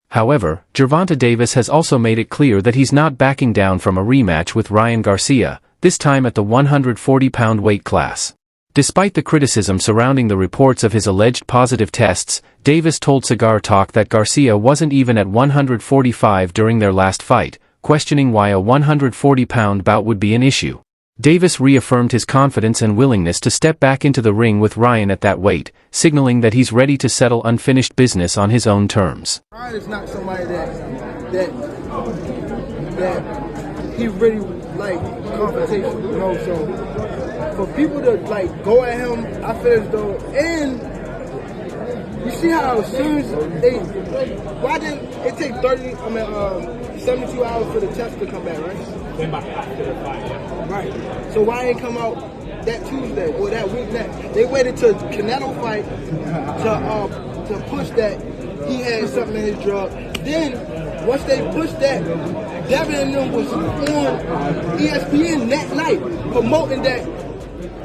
However, Gervonta Davis has also made it clear that he's not backing down from a rematch with Ryan Garcia, this time at the 140-pound weight class. Despite the criticism surrounding the reports of his alleged positive tests, Davis told Cigar Talk that Garcia wasn't even at 145 during their last fight, questioning why a 140-pound bout would be an issue. Davis reaffirmed his confidence and willingness to step back into the ring with Ryan at that weight, signaling that he's ready to settle unfinished business on his own terms. Ryan is not somebody that he really like confrontation, you know. So for people to like go at him, I feel as though, and you see how as soon as why didn't it take 72 hours for the test to come back, right? Right. So why ain't come out that Tuesday or that week next? They waited till Canelo fight to push that he had something in his drug. Then once they pushed that, Devin and them was on ESPN that night promoting that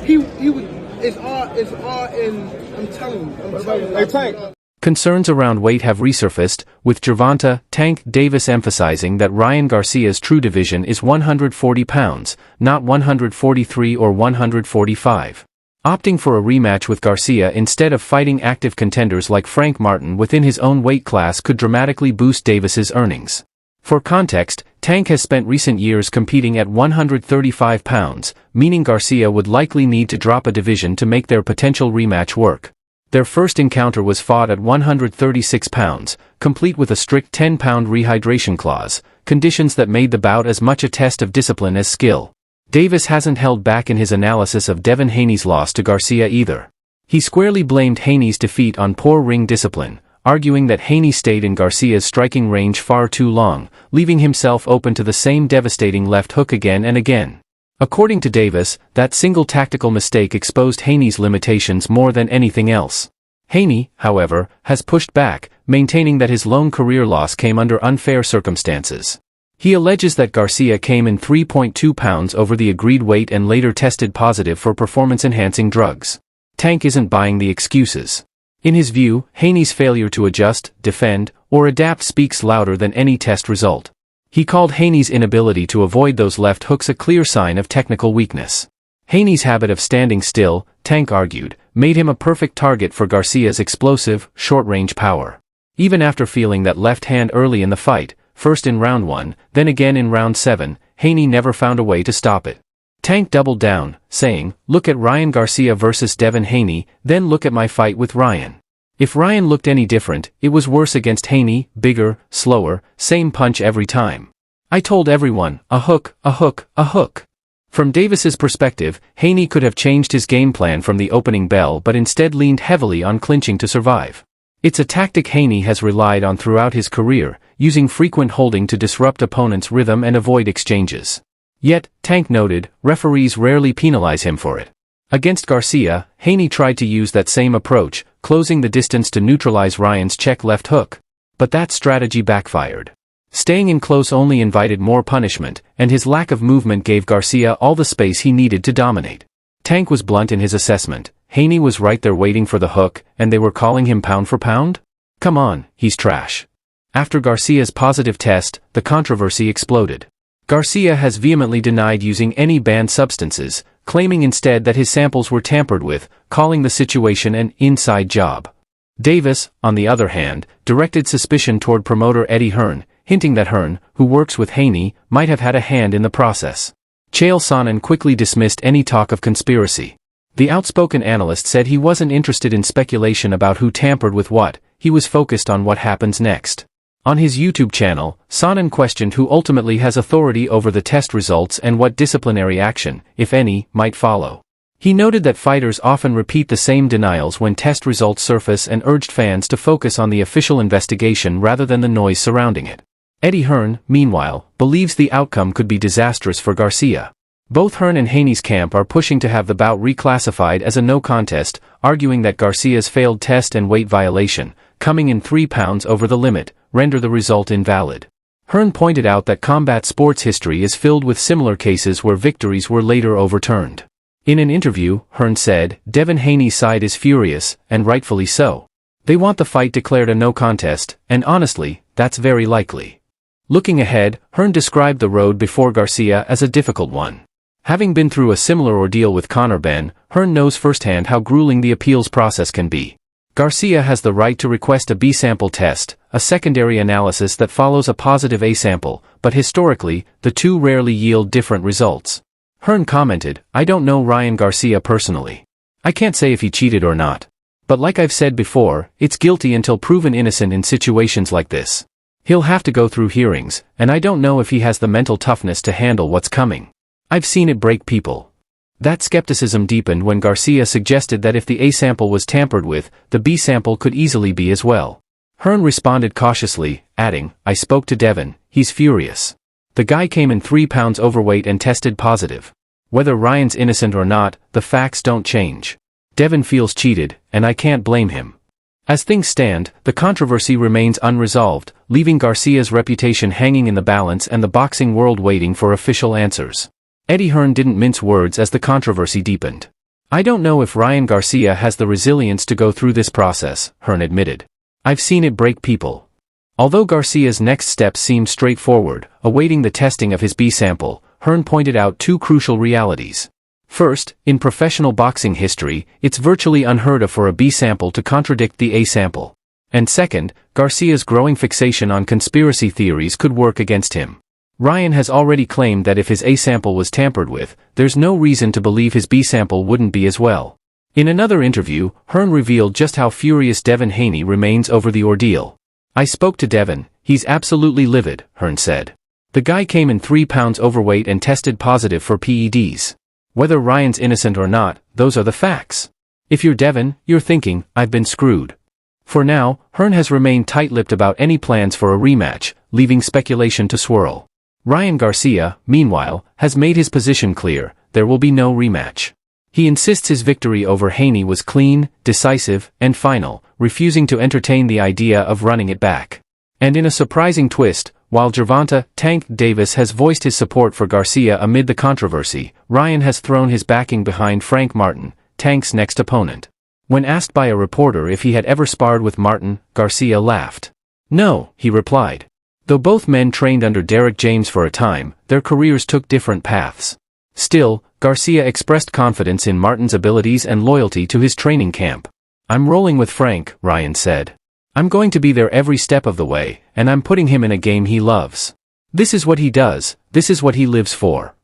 he was. It's all in. I'm telling you. Hey, Tank. Concerns around weight have resurfaced, with Gervonta Tank Davis emphasizing that Ryan Garcia's true division is 140 pounds, not 143 or 145. Opting for a rematch with Garcia instead of fighting active contenders like Frank Martin within his own weight class could dramatically boost Davis's earnings. For context, Tank has spent recent years competing at 135 pounds, meaning Garcia would likely need to drop a division to make their potential rematch work. Their first encounter was fought at 136 pounds, complete with a strict 10-pound rehydration clause, conditions that made the bout as much a test of discipline as skill. Davis hasn't held back in his analysis of Devin Haney's loss to Garcia either. He squarely blamed Haney's defeat on poor ring discipline, arguing that Haney stayed in Garcia's striking range far too long, leaving himself open to the same devastating left hook again and again. According to Davis, that single tactical mistake exposed Haney's limitations more than anything else. Haney, however, has pushed back, maintaining that his lone career loss came under unfair circumstances. He alleges that Garcia came in 3.2 pounds over the agreed weight and later tested positive for performance-enhancing drugs. Tank isn't buying the excuses. In his view, Haney's failure to adjust, defend, or adapt speaks louder than any test result. He called Haney's inability to avoid those left hooks a clear sign of technical weakness. Haney's habit of standing still, Tank argued, made him a perfect target for Garcia's explosive, short-range power. Even after feeling that left hand early in the fight, first in round 1, then again in round 7, Haney never found a way to stop it. Tank doubled down, saying, "Look at Ryan Garcia versus Devin Haney, then look at my fight with Ryan. If Ryan looked any different, it was worse against Haney, bigger, slower, same punch every time. I told everyone, a hook, a hook, a hook." From Davis's perspective, Haney could have changed his game plan from the opening bell but instead leaned heavily on clinching to survive. It's a tactic Haney has relied on throughout his career, using frequent holding to disrupt opponents' rhythm and avoid exchanges. Yet, Tank noted, referees rarely penalize him for it. Against Garcia, Haney tried to use that same approach, closing the distance to neutralize Ryan's check left hook. But that strategy backfired. Staying in close only invited more punishment, and his lack of movement gave Garcia all the space he needed to dominate. Tank was blunt in his assessment. Haney was right there waiting for the hook, and they were calling him pound for pound? Come on, he's trash. After Garcia's positive test, the controversy exploded. Garcia has vehemently denied using any banned substances, claiming instead that his samples were tampered with, calling the situation an inside job. Davis, on the other hand, directed suspicion toward promoter Eddie Hearn, hinting that Hearn, who works with Haney, might have had a hand in the process. Chael Sonnen quickly dismissed any talk of conspiracy. The outspoken analyst said he wasn't interested in speculation about who tampered with what, he was focused on what happens next. On his YouTube channel, Sonnen questioned who ultimately has authority over the test results and what disciplinary action, if any, might follow. He noted that fighters often repeat the same denials when test results surface and urged fans to focus on the official investigation rather than the noise surrounding it. Eddie Hearn, meanwhile, believes the outcome could be disastrous for Garcia. Both Hearn and Haney's camp are pushing to have the bout reclassified as a no contest, arguing that Garcia's failed test and weight violation, coming in 3 pounds over the limit, render the result invalid. Hearn pointed out that combat sports history is filled with similar cases where victories were later overturned. In an interview, Hearn said, Devin Haney's side is furious, and rightfully so. They want the fight declared a no contest, and honestly, that's very likely. Looking ahead, Hearn described the road before Garcia as a difficult one. Having been through a similar ordeal with Conor Benn, Hearn knows firsthand how grueling the appeals process can be. Garcia has the right to request a B-sample test, a secondary analysis that follows a positive A sample, but historically, the two rarely yield different results. Hearn commented, I don't know Ryan Garcia personally. I can't say if he cheated or not. But like I've said before, it's guilty until proven innocent in situations like this. He'll have to go through hearings, and I don't know if he has the mental toughness to handle what's coming. I've seen it break people. That skepticism deepened when Garcia suggested that if the A sample was tampered with, the B sample could easily be as well. Hearn responded cautiously, adding, I spoke to Devin, he's furious. The guy came in 3 pounds overweight and tested positive. Whether Ryan's innocent or not, the facts don't change. Devin feels cheated, and I can't blame him. As things stand, the controversy remains unresolved, leaving Garcia's reputation hanging in the balance and the boxing world waiting for official answers. Eddie Hearn didn't mince words as the controversy deepened. I don't know if Ryan Garcia has the resilience to go through this process, Hearn admitted. I've seen it break people. Although Garcia's next steps seemed straightforward, awaiting the testing of his B sample, Hearn pointed out two crucial realities. First, in professional boxing history, it's virtually unheard of for a B sample to contradict the A sample. And second, Garcia's growing fixation on conspiracy theories could work against him. Ryan has already claimed that if his A sample was tampered with, there's no reason to believe his B sample wouldn't be as well. In another interview, Hearn revealed just how furious Devin Haney remains over the ordeal. I spoke to Devin, he's absolutely livid, Hearn said. The guy came in 3 pounds overweight and tested positive for PEDs. Whether Ryan's innocent or not, those are the facts. If you're Devin, you're thinking, I've been screwed. For now, Hearn has remained tight-lipped about any plans for a rematch, leaving speculation to swirl. Ryan Garcia, meanwhile, has made his position clear, there will be no rematch. He insists his victory over Haney was clean, decisive, and final, refusing to entertain the idea of running it back. And in a surprising twist, while Gervonta, Tank Davis has voiced his support for Garcia amid the controversy, Ryan has thrown his backing behind Frank Martin, Tank's next opponent. When asked by a reporter if he had ever sparred with Martin, Garcia laughed. No, he replied. Though both men trained under Derek James for a time, their careers took different paths. Still, Garcia expressed confidence in Martin's abilities and loyalty to his training camp. I'm rolling with Frank, Ryan said. I'm going to be there every step of the way, and I'm putting him in a game he loves. This is what he does, this is what he lives for.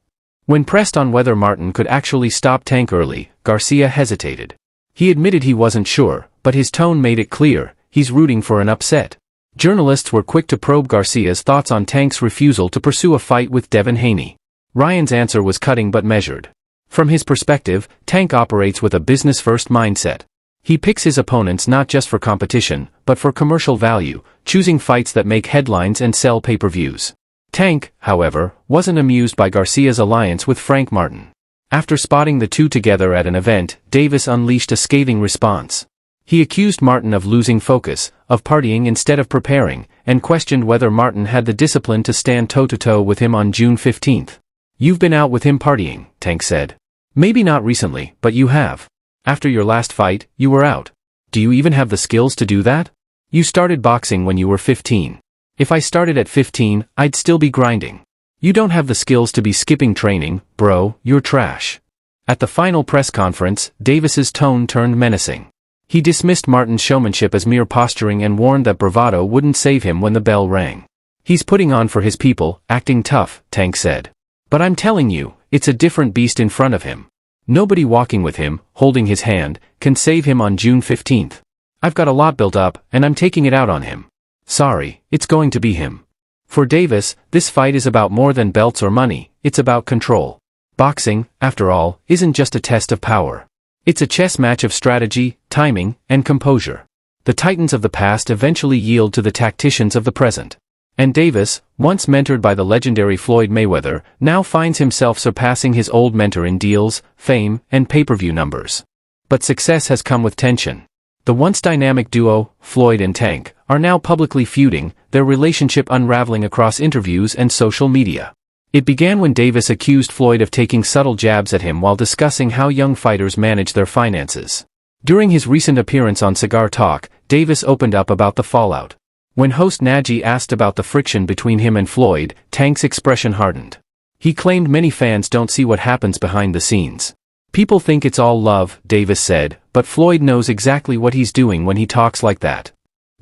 When pressed on whether Martin could actually stop Tank early, Garcia hesitated. He admitted he wasn't sure, but his tone made it clear, he's rooting for an upset. Journalists were quick to probe Garcia's thoughts on Tank's refusal to pursue a fight with Devin Haney. Ryan's answer was cutting but measured. From his perspective, Tank operates with a business-first mindset. He picks his opponents not just for competition, but for commercial value, choosing fights that make headlines and sell pay-per-views. Tank, however, wasn't amused by Garcia's alliance with Frank Martin. After spotting the two together at an event, Davis unleashed a scathing response. He accused Martin of losing focus, of partying instead of preparing, and questioned whether Martin had the discipline to stand toe-to-toe with him on June 15th. You've been out with him partying, Tank said. Maybe not recently, but you have. After your last fight, you were out. Do you even have the skills to do that? You started boxing when you were 15. If I started at 15, I'd still be grinding. You don't have the skills to be skipping training, bro, you're trash. At the final press conference, Davis's tone turned menacing. He dismissed Martin's showmanship as mere posturing and warned that bravado wouldn't save him when the bell rang. He's putting on for his people, acting tough, Tank said. But I'm telling you, it's a different beast in front of him. Nobody walking with him, holding his hand, can save him on June 15th. I've got a lot built up, and I'm taking it out on him. Sorry, it's going to be him. For Davis, this fight is about more than belts or money, it's about control. Boxing, after all, isn't just a test of power. It's a chess match of strategy, timing, and composure. The titans of the past eventually yield to the tacticians of the present. And Davis, once mentored by the legendary Floyd Mayweather, now finds himself surpassing his old mentor in deals, fame, and pay-per-view numbers. But success has come with tension. The once dynamic duo, Floyd and Tank, are now publicly feuding, their relationship unraveling across interviews and social media. It began when Davis accused Floyd of taking subtle jabs at him while discussing how young fighters manage their finances. During his recent appearance on Cigar Talk, Davis opened up about the fallout. When host Najee asked about the friction between him and Floyd, Tank's expression hardened. He claimed many fans don't see what happens behind the scenes. People think it's all love, Davis said, but Floyd knows exactly what he's doing when he talks like that.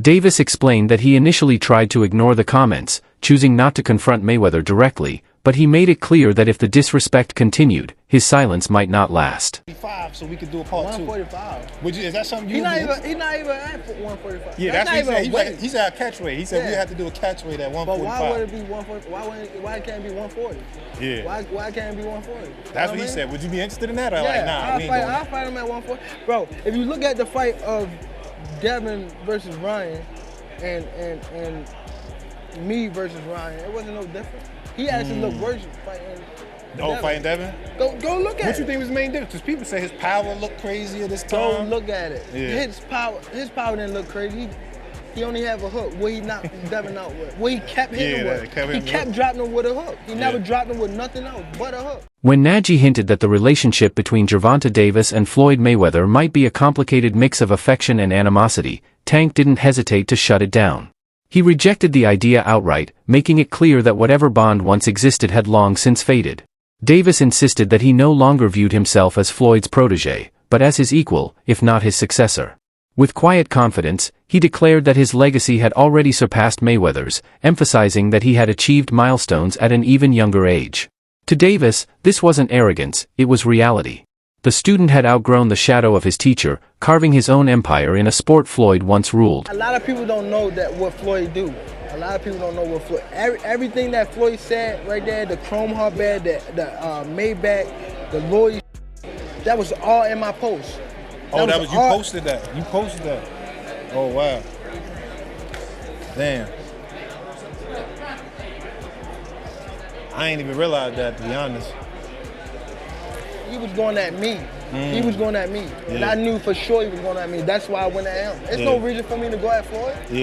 Davis explained that he initially tried to ignore the comments, choosing not to confront Mayweather directly, but he made it clear that if the disrespect continued, his silence might not last. So we could do a part 2. 145. Would you? Is that something you? He's not even at 145. Yeah, that's what he said. He said a catch weight. He said we have to do a catch weight at 145. But why would it be 140? Why can't it be 140? Yeah. Why can't it be 140? That's what he said. Would you be interested in that? Or Yeah, like, nah, I'll fight him at 140. Bro, if you look at the fight of Devin versus Ryan and me versus Ryan, it wasn't no different. He actually looked worse fighting. Fighting Devin? Go look at it. What you think was the main difference? Because people say his power looked crazier this time. Go look at it. Yeah. His power didn't look crazy. He only have a hook. What he knocked Devin out with. What he kept hitting with. He kept dropping him with a hook. He never dropped him with nothing else but a hook. When Najee hinted that the relationship between Gervonta Davis and Floyd Mayweather might be a complicated mix of affection and animosity, Tank didn't hesitate to shut it down. He rejected the idea outright, making it clear that whatever bond once existed had long since faded. Davis insisted that he no longer viewed himself as Floyd's protege, but as his equal, if not his successor. With quiet confidence, he declared that his legacy had already surpassed Mayweather's, emphasizing that he had achieved milestones at an even younger age. To Davis, this wasn't arrogance, it was reality. The student had outgrown the shadow of his teacher, carving his own empire in a sport Floyd once ruled. A lot of people don't know that what Floyd do. A lot of people don't know what Floyd. Everything that Floyd said right there, the Chrome Heart bed, the Maybach, the Lloyd, that was all in my post. You posted that. You posted that. Oh wow. Damn. I ain't even realized that, to be honest. He was going at me. He was going at me. And I knew for sure he was going at me. That's why I went at him. There's no reason for me to go at Floyd. Yeah.